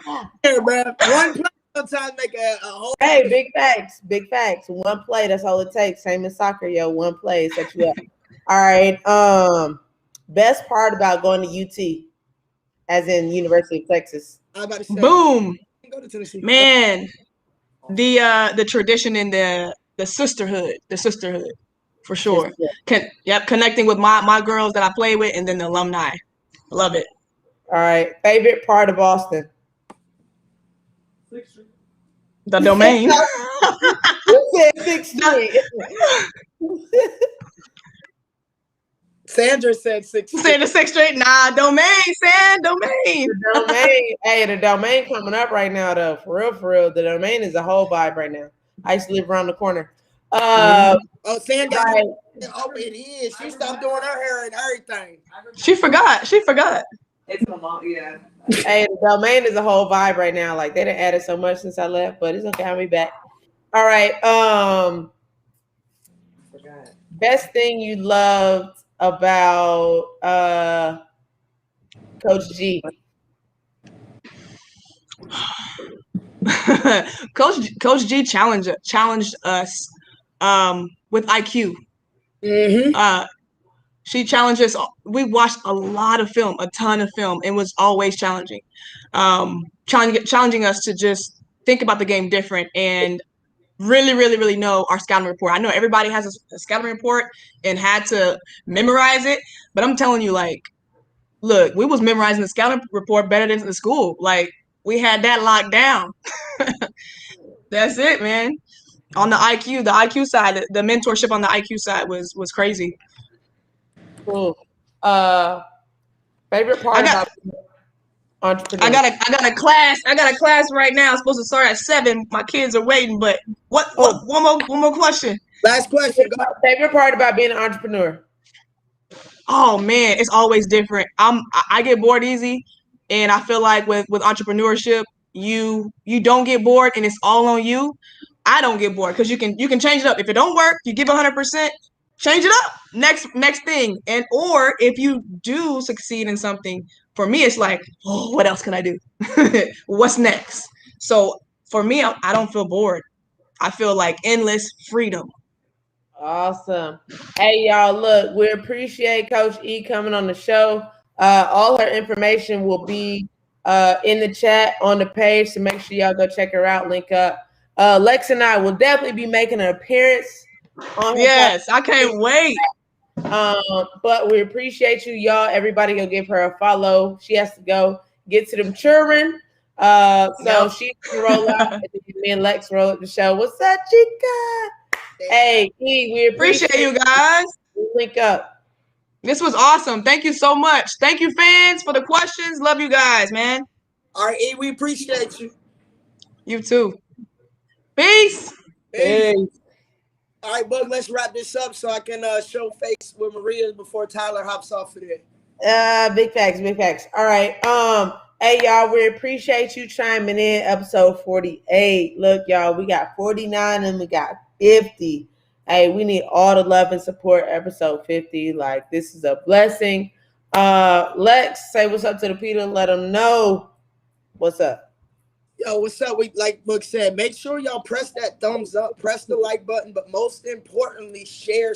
Yeah, bro. One play sometimes make a whole. Hey, big facts. Big facts. One play. That's all it takes. Same as soccer, yo. One play set you up. All right. Best part about going to UT, as in University of Texas. I'm about to say, boom. Go to Tennessee. Man, the tradition in the sisterhood, for sure. Connecting with my girls that I play with, and then the alumni. Love it. All right. Favorite part of Austin? The Domain. You said 6th Street. Sandra said 6th Street. Said the 6th Street. Nah, Domain. Domain. The Domain. Hey, the Domain coming up right now, though. For real. The Domain is a whole vibe right now. I used to live around the corner. Sandra. Right. Oh, it is. She stopped doing her hair and everything. She forgot. It's my mom, yeah. Hey, the Domain is a whole vibe right now. Like, they done added so much since I left, but it's okay. I'll be back. All right. Best thing you loved about Coach G. Coach G challenged us with IQ. Mm-hmm. She challenged us. We watched a ton of film. It was always challenging. Challenging us to just think about the game different and really, really, really know our scouting report. I know everybody has a scouting report and had to memorize it, but I'm telling you, like, look, we was memorizing the scouting report better than the school. Like, we had that locked down. That's it, man. On the IQ side, the mentorship on the IQ side was crazy. Cool. Favorite part about entrepreneur? I got a class right now. It's supposed to start at 7. My kids are waiting, but what one more question. Last question. Favorite part about being an entrepreneur? Oh man, it's always different. I get bored easy, and I feel like with entrepreneurship, you don't get bored, and it's all on you. I don't get bored because you can change it up. If it don't work, you give 100%. Change it up. Next thing, and or if you do succeed in something, for me, it's like, oh, what else can I do? What's next? So for me, I don't feel bored. I feel like endless freedom. Awesome. Hey, y'all, look, we appreciate Coach E coming on the show. All her information will be in the chat on the page, so make sure y'all go check her out, link up. Lex and I will definitely be making an appearance on her. Yes, I can't wait. But we appreciate you, y'all. Everybody go give her a follow. She has to go get to them children. So she can roll out, and me and Lex roll up the show. What's up, chica? Hey, E, we appreciate you guys. Link up. This was awesome. Thank you so much. Thank you, fans, for the questions. Love you guys, man. All right, E, we appreciate you. You too. Peace. Peace. All right, Bug, let's wrap this up so I can show face with Maria before Tyler hops off of there. Big facts. All right. Hey, y'all, we appreciate you chiming in. Episode 48. Look, y'all, we got 49 and we got 50. Hey, we need all the love and support. Episode 50. Like, this is a blessing. Lex, say what's up to the people. Let them know what's up. Yo, what's up? We, like Book said, make sure y'all press that thumbs up, press the like button, but most importantly, share.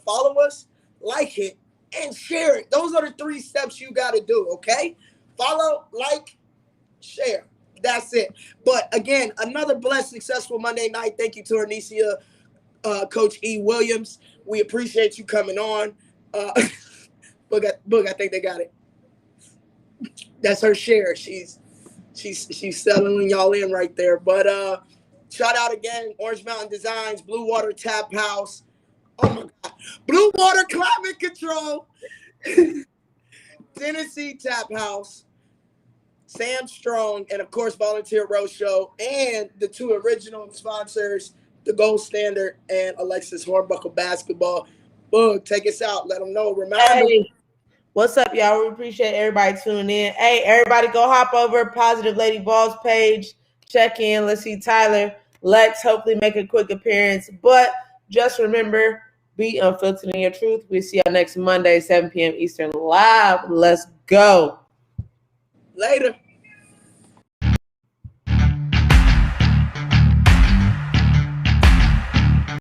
Follow us, like it, and share it. Those are the 3 steps you got to do, okay? Follow, like, share. That's it. But again, another blessed, successful Monday night. Thank you to Arnesia, Coach E. Williams. We appreciate you coming on. Book, I think they got it. That's her share. She's settling y'all in right there. But shout out again, Orange Mountain Designs, Blue Water Tap House. Oh my God. Blue Water Climate Control. Tennessee Tap House. Sam Strong, and of course, Volunteer Roadshow, and the 2 original sponsors, the Gold Standard and Alexis Hornbuckle Basketball. Boog, take us out. Let them know. Reminder. Hey, what's up, y'all? We appreciate everybody tuning in. Hey, everybody, go hop over Positive Lady Balls page. Check in. Let's see Tyler, Lex, hopefully make a quick appearance. But just remember, be unfiltered in your truth. We'll see y'all next Monday, 7 p.m. Eastern live. Let's go. Later.